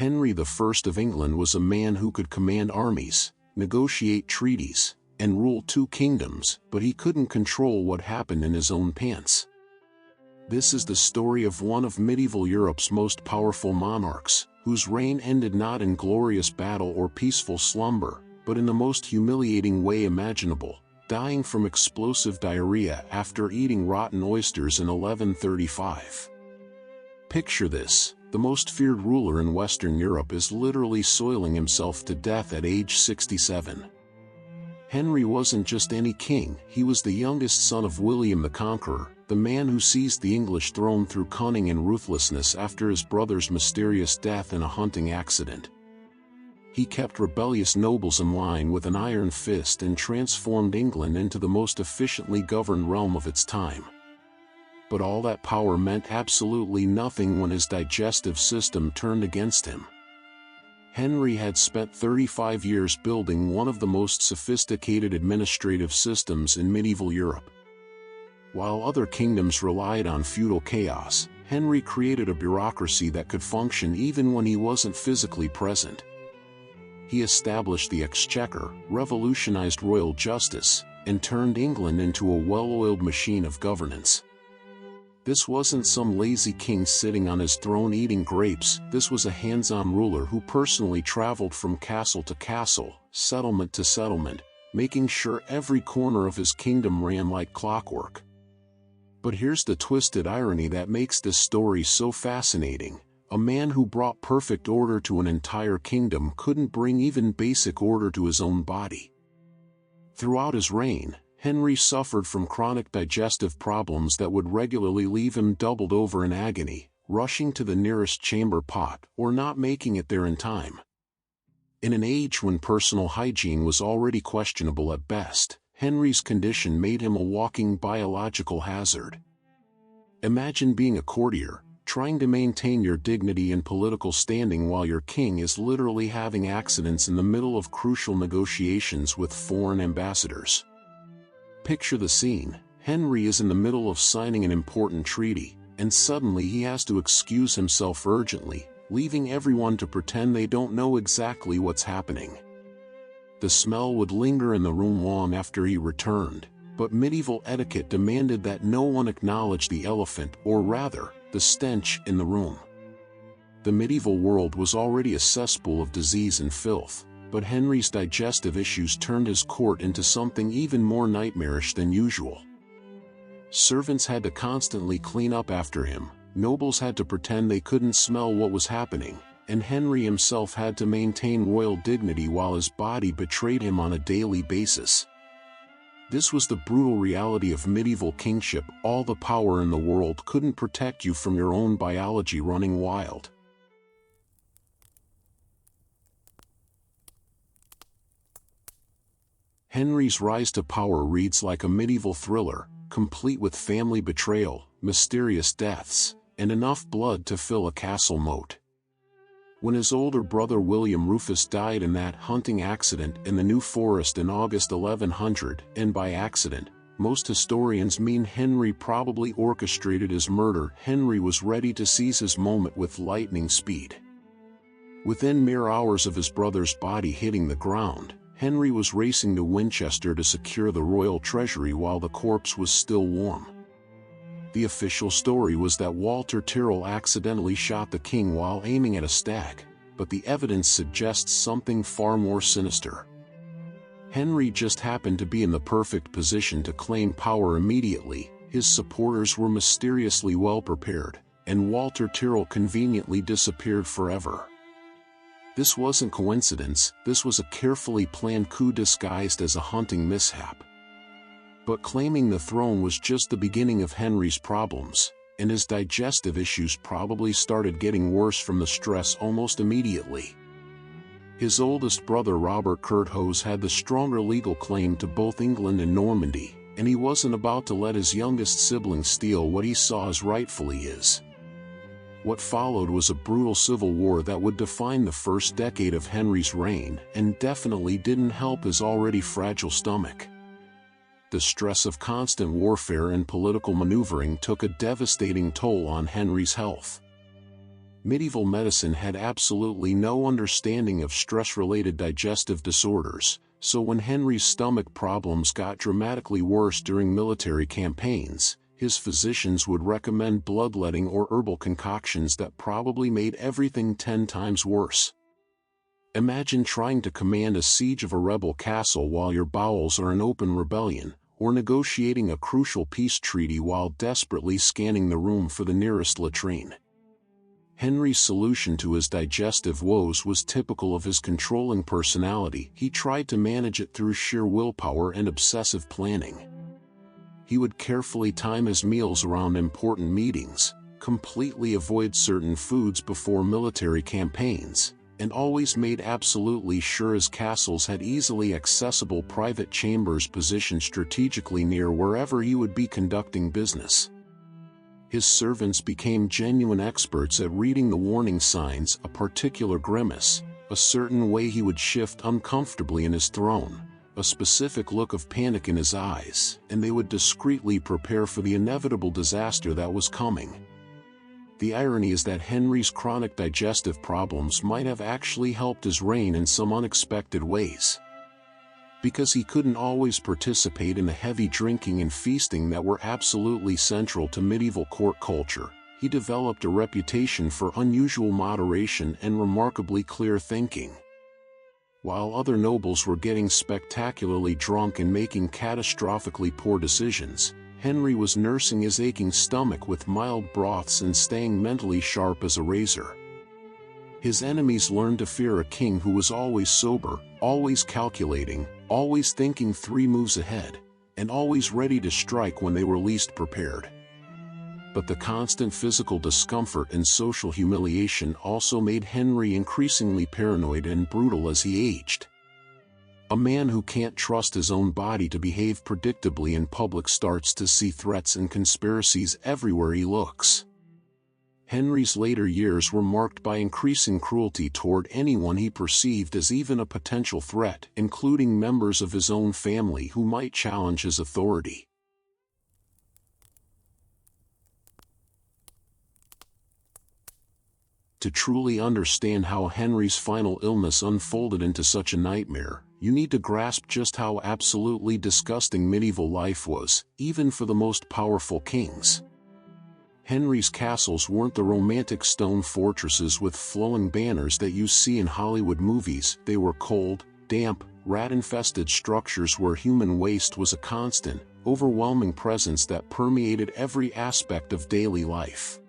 Henry I of England was a man who could command armies, negotiate treaties, and rule two kingdoms, but he couldn't control what happened in his own pants. This is the story of one of medieval Europe's most powerful monarchs, whose reign ended not in glorious battle or peaceful slumber, but in the most humiliating way imaginable, dying from explosive diarrhea after eating rotten oysters in 1135. Picture this: the most feared ruler in Western Europe is literally soiling himself to death at age 67. Henry wasn't just any king, he was the youngest son of William the Conqueror, the man who seized the English throne through cunning and ruthlessness after his brother's mysterious death in a hunting accident. He kept rebellious nobles in line with an iron fist and transformed England into the most efficiently governed realm of its time. But all that power meant absolutely nothing when his digestive system turned against him. Henry had spent 35 years building one of the most sophisticated administrative systems in medieval Europe. While other kingdoms relied on feudal chaos, Henry created a bureaucracy that could function even when he wasn't physically present. He established the exchequer, revolutionized royal justice, and turned England into a well-oiled machine of governance. This wasn't some lazy king sitting on his throne eating grapes, this was a hands-on ruler who personally traveled from castle to castle, settlement to settlement, making sure every corner of his kingdom ran like clockwork. But here's the twisted irony that makes this story so fascinating: a man who brought perfect order to an entire kingdom couldn't bring even basic order to his own body. Throughout his reign, Henry suffered from chronic digestive problems that would regularly leave him doubled over in agony, rushing to the nearest chamber pot or not making it there in time. In an age when personal hygiene was already questionable at best, Henry's condition made him a walking biological hazard. Imagine being a courtier, trying to maintain your dignity and political standing while your king is literally having accidents in the middle of crucial negotiations with foreign ambassadors. Picture the scene: Henry is in the middle of signing an important treaty, and suddenly he has to excuse himself urgently, leaving everyone to pretend they don't know exactly what's happening. The smell would linger in the room long after he returned, but medieval etiquette demanded that no one acknowledge the elephant, or rather, the stench, in the room. The medieval world was already a cesspool of disease and filth, but Henry's digestive issues turned his court into something even more nightmarish than usual. Servants had to constantly clean up after him, nobles had to pretend they couldn't smell what was happening, and Henry himself had to maintain royal dignity while his body betrayed him on a daily basis. This was the brutal reality of medieval kingship: all the power in the world couldn't protect you from your own biology running wild. Henry's rise to power reads like a medieval thriller, complete with family betrayal, mysterious deaths, and enough blood to fill a castle moat. When his older brother William Rufus died in that hunting accident in the New Forest in August 1100, and by accident, most historians mean Henry probably orchestrated his murder, Henry was ready to seize his moment with lightning speed. Within mere hours of his brother's body hitting the ground, Henry was racing to Winchester to secure the royal treasury while the corpse was still warm. The official story was that Walter Tyrrell accidentally shot the king while aiming at a stag, but the evidence suggests something far more sinister. Henry just happened to be in the perfect position to claim power immediately, his supporters were mysteriously well prepared, and Walter Tyrrell conveniently disappeared forever. This wasn't coincidence, this was a carefully planned coup disguised as a hunting mishap. But claiming the throne was just the beginning of Henry's problems, and his digestive issues probably started getting worse from the stress almost immediately. His oldest brother Robert Curthose had the stronger legal claim to both England and Normandy, and he wasn't about to let his youngest sibling steal what he saw as rightfully his. What followed was a brutal civil war that would define the first decade of Henry's reign and definitely didn't help his already fragile stomach. The stress of constant warfare and political maneuvering took a devastating toll on Henry's health. Medieval medicine had absolutely no understanding of stress-related digestive disorders, so when Henry's stomach problems got dramatically worse during military campaigns, his physicians would recommend bloodletting or herbal concoctions that probably made everything 10 times worse. Imagine trying to command a siege of a rebel castle while your bowels are in open rebellion, or negotiating a crucial peace treaty while desperately scanning the room for the nearest latrine. Henry's solution to his digestive woes was typical of his controlling personality. He tried to manage it through sheer willpower and obsessive planning. He would carefully time his meals around important meetings, completely avoid certain foods before military campaigns, and always made absolutely sure his castles had easily accessible private chambers positioned strategically near wherever he would be conducting business. His servants became genuine experts at reading the warning signs, a particular grimace, a certain way he would shift uncomfortably in his throne, a specific look of panic in his eyes, and they would discreetly prepare for the inevitable disaster that was coming. The irony is that Henry's chronic digestive problems might have actually helped his reign in some unexpected ways. Because he couldn't always participate in the heavy drinking and feasting that were absolutely central to medieval court culture, he developed a reputation for unusual moderation and remarkably clear thinking. While other nobles were getting spectacularly drunk and making catastrophically poor decisions, Henry was nursing his aching stomach with mild broths and staying mentally sharp as a razor. His enemies learned to fear a king who was always sober, always calculating, always thinking 3 moves ahead, and always ready to strike when they were least prepared. But the constant physical discomfort and social humiliation also made Henry increasingly paranoid and brutal as he aged. A man who can't trust his own body to behave predictably in public starts to see threats and conspiracies everywhere he looks. Henry's later years were marked by increasing cruelty toward anyone he perceived as even a potential threat, including members of his own family who might challenge his authority. To truly understand how Henry's final illness unfolded into such a nightmare, you need to grasp just how absolutely disgusting medieval life was, even for the most powerful kings. Henry's castles weren't the romantic stone fortresses with flowing banners that you see in Hollywood movies. They were cold, damp, rat-infested structures where human waste was a constant, overwhelming presence that permeated every aspect of daily life.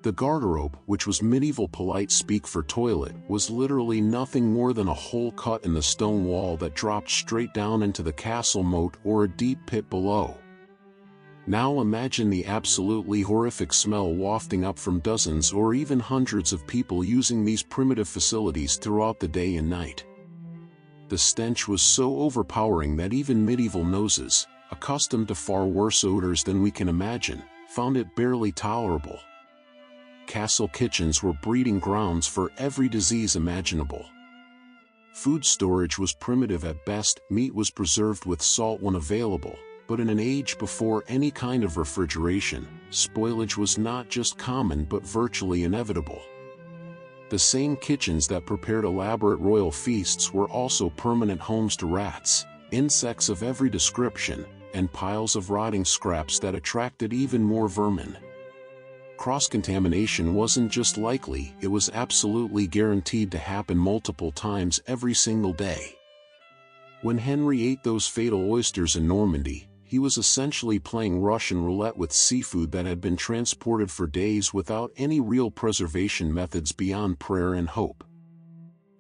The garderobe, which was medieval polite speak for toilet, was literally nothing more than a hole cut in the stone wall that dropped straight down into the castle moat or a deep pit below. Now imagine the absolutely horrific smell wafting up from dozens or even hundreds of people using these primitive facilities throughout the day and night. The stench was so overpowering that even medieval noses, accustomed to far worse odors than we can imagine, found it barely tolerable. Castle kitchens were breeding grounds for every disease imaginable. Food storage was primitive at best. Meat was preserved with salt when available, but in an age before any kind of refrigeration, spoilage was not just common but virtually inevitable. The same kitchens that prepared elaborate royal feasts were also permanent homes to rats, insects of every description, and piles of rotting scraps that attracted even more vermin. Cross-contamination wasn't just likely, it was absolutely guaranteed to happen multiple times every single day. When Henry ate those fatal oysters in Normandy, he was essentially playing Russian roulette with seafood that had been transported for days without any real preservation methods beyond prayer and hope.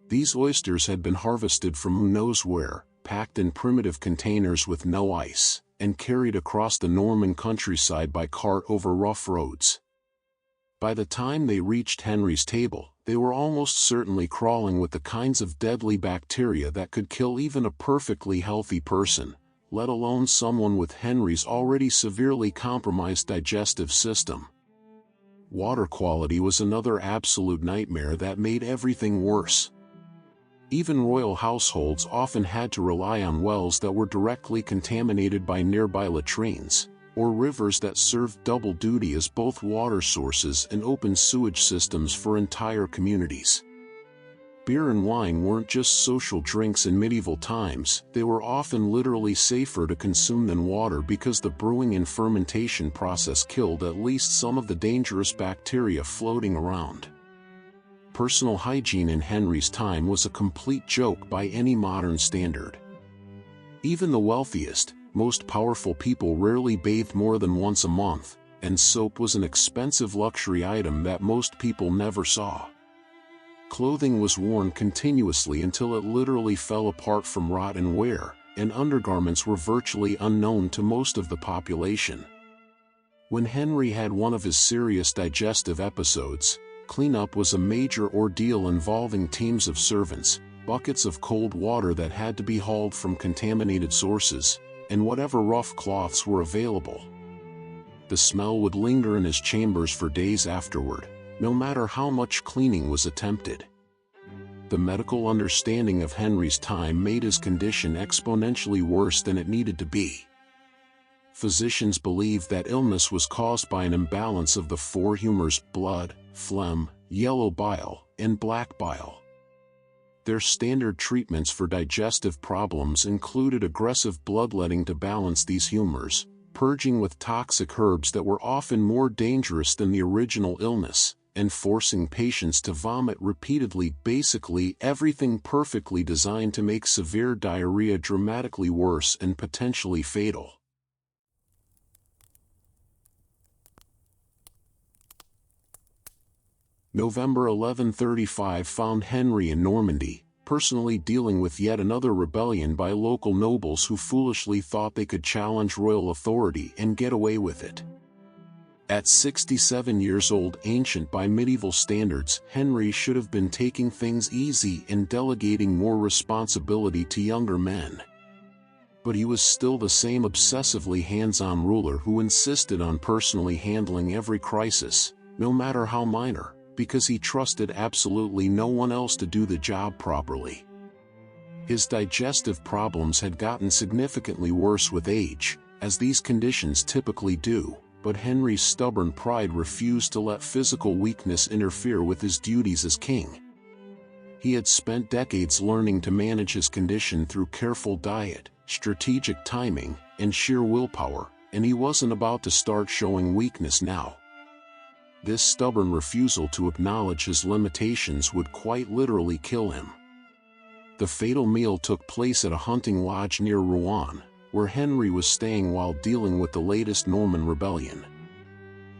These oysters had been harvested from who knows where, packed in primitive containers with no ice, and carried across the Norman countryside by cart over rough roads. By the time they reached Henry's table, they were almost certainly crawling with the kinds of deadly bacteria that could kill even a perfectly healthy person, let alone someone with Henry's already severely compromised digestive system. Water quality was another absolute nightmare that made everything worse. Even royal households often had to rely on wells that were directly contaminated by nearby latrines, or rivers that served double duty as both water sources and open sewage systems for entire communities. Beer and wine weren't just social drinks in medieval times, they were often literally safer to consume than water because the brewing and fermentation process killed at least some of the dangerous bacteria floating around. Personal hygiene in Henry's time was a complete joke by any modern standard. Even the wealthiest, most powerful people rarely bathed more than once a month, and soap was an expensive luxury item that most people never saw. Clothing was worn continuously until it literally fell apart from rot and wear, and undergarments were virtually unknown to most of the population. When Henry had one of his serious digestive episodes, cleanup was a major ordeal involving teams of servants, buckets of cold water that had to be hauled from contaminated sources, and whatever rough cloths were available. The smell would linger in his chambers for days afterward, no matter how much cleaning was attempted. The medical understanding of Henry's time made his condition exponentially worse than it needed to be. Physicians believed that illness was caused by an imbalance of the four humors: blood, phlegm, yellow bile, and black bile. Their standard treatments for digestive problems included aggressive bloodletting to balance these humors, purging with toxic herbs that were often more dangerous than the original illness, and forcing patients to vomit repeatedly, basically everything perfectly designed to make severe diarrhea dramatically worse and potentially fatal. November 1135 found Henry in Normandy, personally dealing with yet another rebellion by local nobles who foolishly thought they could challenge royal authority and get away with it. At 67 years old, ancient by medieval standards, Henry should have been taking things easy and delegating more responsibility to younger men. But he was still the same obsessively hands-on ruler who insisted on personally handling every crisis, no matter how minor, because he trusted absolutely no one else to do the job properly. His digestive problems had gotten significantly worse with age, as these conditions typically do, but Henry's stubborn pride refused to let physical weakness interfere with his duties as king. He had spent decades learning to manage his condition through careful diet, strategic timing, and sheer willpower, and he wasn't about to start showing weakness now. This stubborn refusal to acknowledge his limitations would quite literally kill him. The fatal meal took place at a hunting lodge near Rouen, where Henry was staying while dealing with the latest Norman rebellion.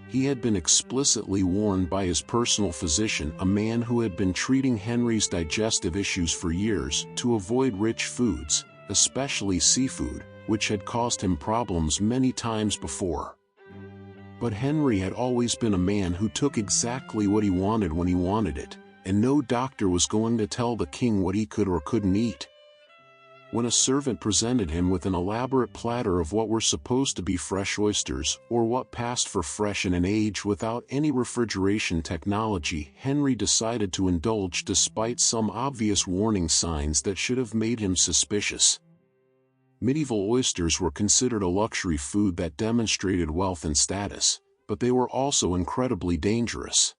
He had been explicitly warned by his personal physician, a man who had been treating Henry's digestive issues for years, to avoid rich foods, especially seafood, which had caused him problems many times before. But Henry had always been a man who took exactly what he wanted when he wanted it, and no doctor was going to tell the king what he could or couldn't eat. When a servant presented him with an elaborate platter of what were supposed to be fresh oysters, or what passed for fresh in an age without any refrigeration technology, Henry decided to indulge despite some obvious warning signs that should have made him suspicious. Medieval oysters were considered a luxury food that demonstrated wealth and status, but they were also incredibly dangerous.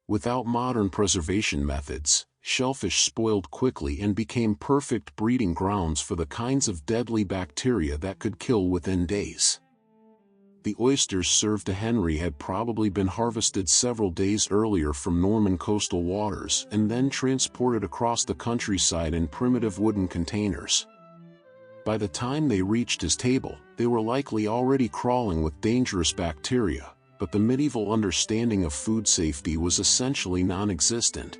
Without modern preservation methods, shellfish spoiled quickly and became perfect breeding grounds for the kinds of deadly bacteria that could kill within days. The oysters served to Henry had probably been harvested several days earlier from Norman coastal waters and then transported across the countryside in primitive wooden containers. By the time they reached his table, they were likely already crawling with dangerous bacteria, but the medieval understanding of food safety was essentially non-existent.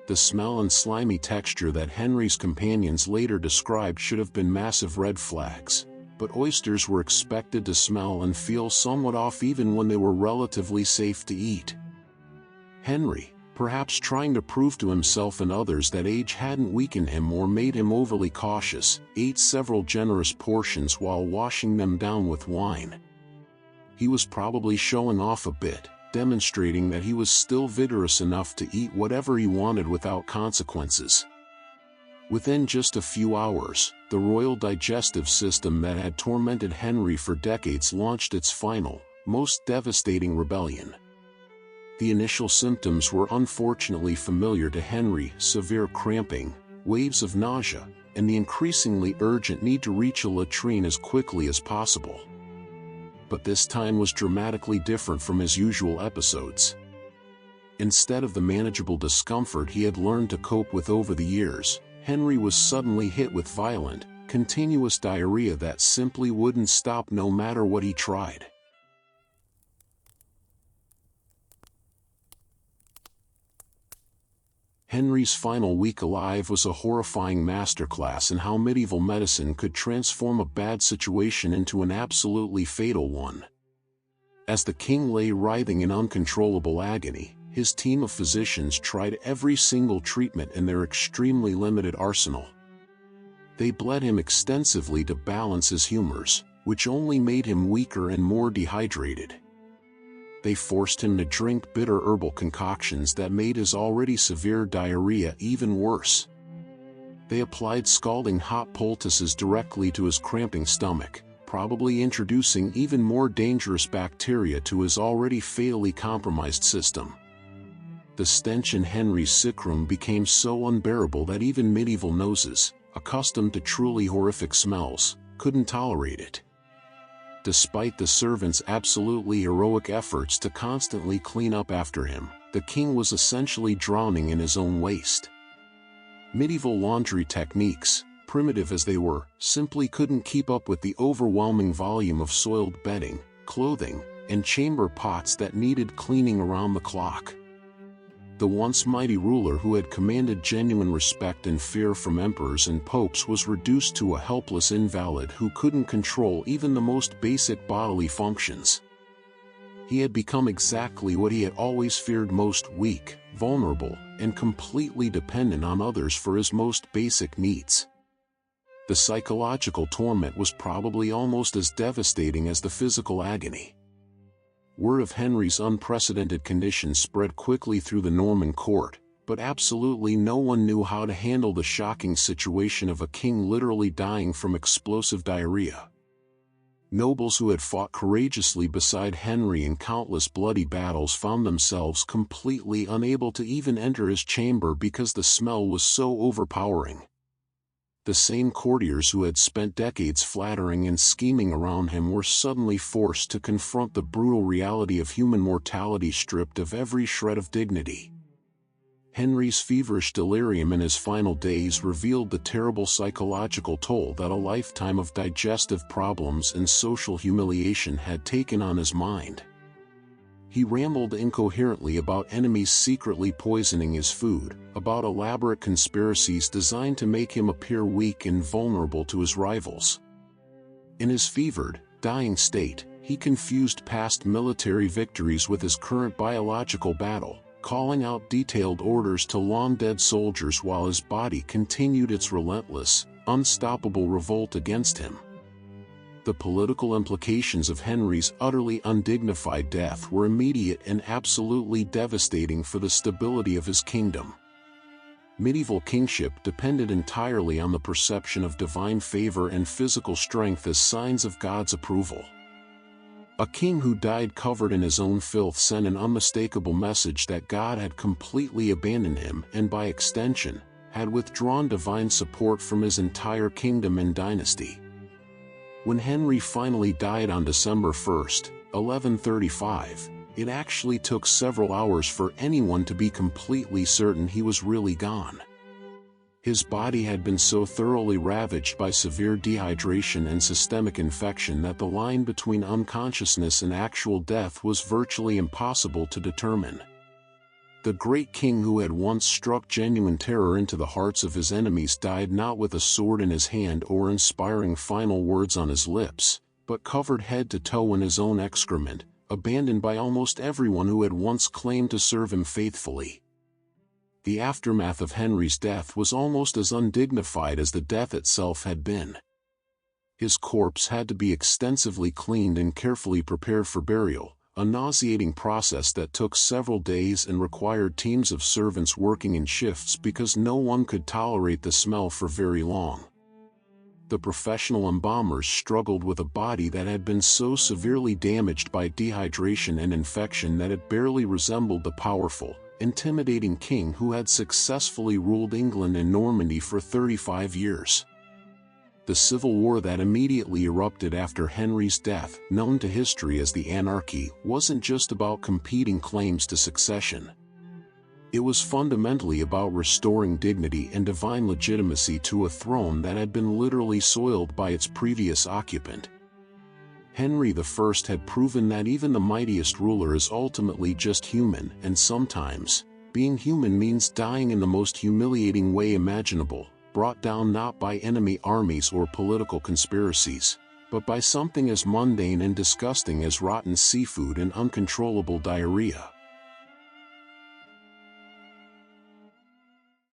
The smell and slimy texture that Henry's companions later described should have been massive red flags, but oysters were expected to smell and feel somewhat off even when they were relatively safe to eat. Henry, perhaps trying to prove to himself and others that age hadn't weakened him or made him overly cautious, ate several generous portions while washing them down with wine. He was probably showing off a bit, demonstrating that he was still vigorous enough to eat whatever he wanted without consequences. Within just a few hours, the royal digestive system that had tormented Henry for decades launched its final, most devastating rebellion. The initial symptoms were unfortunately familiar to Henry: severe cramping, waves of nausea, and the increasingly urgent need to reach a latrine as quickly as possible. But this time was dramatically different from his usual episodes. Instead of the manageable discomfort he had learned to cope with over the years, Henry was suddenly hit with violent, continuous diarrhea that simply wouldn't stop no matter what he tried. Henry's final week alive was a horrifying masterclass in how medieval medicine could transform a bad situation into an absolutely fatal one. As the king lay writhing in uncontrollable agony, his team of physicians tried every single treatment in their extremely limited arsenal. They bled him extensively to balance his humors, which only made him weaker and more dehydrated. They forced him to drink bitter herbal concoctions that made his already severe diarrhea even worse. They applied scalding hot poultices directly to his cramping stomach, probably introducing even more dangerous bacteria to his already fatally compromised system. The stench in Henry's sick room became so unbearable that even medieval noses, accustomed to truly horrific smells, couldn't tolerate it. Despite the servants' absolutely heroic efforts to constantly clean up after him, the king was essentially drowning in his own waste. Medieval laundry techniques, primitive as they were, simply couldn't keep up with the overwhelming volume of soiled bedding, clothing, and chamber pots that needed cleaning around the clock. The once mighty ruler who had commanded genuine respect and fear from emperors and popes was reduced to a helpless invalid who couldn't control even the most basic bodily functions. He had become exactly what he had always feared most: weak, vulnerable, and completely dependent on others for his most basic needs. The psychological torment was probably almost as devastating as the physical agony. Word of Henry's unprecedented condition spread quickly through the Norman court, but absolutely no one knew how to handle the shocking situation of a king literally dying from explosive diarrhea. Nobles who had fought courageously beside Henry in countless bloody battles found themselves completely unable to even enter his chamber because the smell was so overpowering. The same courtiers who had spent decades flattering and scheming around him were suddenly forced to confront the brutal reality of human mortality stripped of every shred of dignity. Henry's feverish delirium in his final days revealed the terrible psychological toll that a lifetime of digestive problems and social humiliation had taken on his mind. He rambled incoherently about enemies secretly poisoning his food, about elaborate conspiracies designed to make him appear weak and vulnerable to his rivals. In his fevered, dying state, he confused past military victories with his current biological battle, calling out detailed orders to long-dead soldiers while his body continued its relentless, unstoppable revolt against him. The political implications of Henry's utterly undignified death were immediate and absolutely devastating for the stability of his kingdom. Medieval kingship depended entirely on the perception of divine favor and physical strength as signs of God's approval. A king who died covered in his own filth sent an unmistakable message that God had completely abandoned him and, by extension, had withdrawn divine support from his entire kingdom and dynasty. When Henry finally died on December 1, 1135, it actually took several hours for anyone to be completely certain he was really gone. His body had been so thoroughly ravaged by severe dehydration and systemic infection that the line between unconsciousness and actual death was virtually impossible to determine. The great king who had once struck genuine terror into the hearts of his enemies died not with a sword in his hand or inspiring final words on his lips, but covered head to toe in his own excrement, abandoned by almost everyone who had once claimed to serve him faithfully. The aftermath of Henry's death was almost as undignified as the death itself had been. His corpse had to be extensively cleaned and carefully prepared for burial, a nauseating process that took several days and required teams of servants working in shifts because no one could tolerate the smell for very long. The professional embalmers struggled with a body that had been so severely damaged by dehydration and infection that it barely resembled the powerful, intimidating king who had successfully ruled England and Normandy for 35 years. The civil war that immediately erupted after Henry's death, known to history as the Anarchy, wasn't just about competing claims to succession. It was fundamentally about restoring dignity and divine legitimacy to a throne that had been literally soiled by its previous occupant. Henry I had proven that even the mightiest ruler is ultimately just human, and sometimes, being human means dying in the most humiliating way imaginable, brought down not by enemy armies or political conspiracies, but by something as mundane and disgusting as rotten seafood and uncontrollable diarrhea.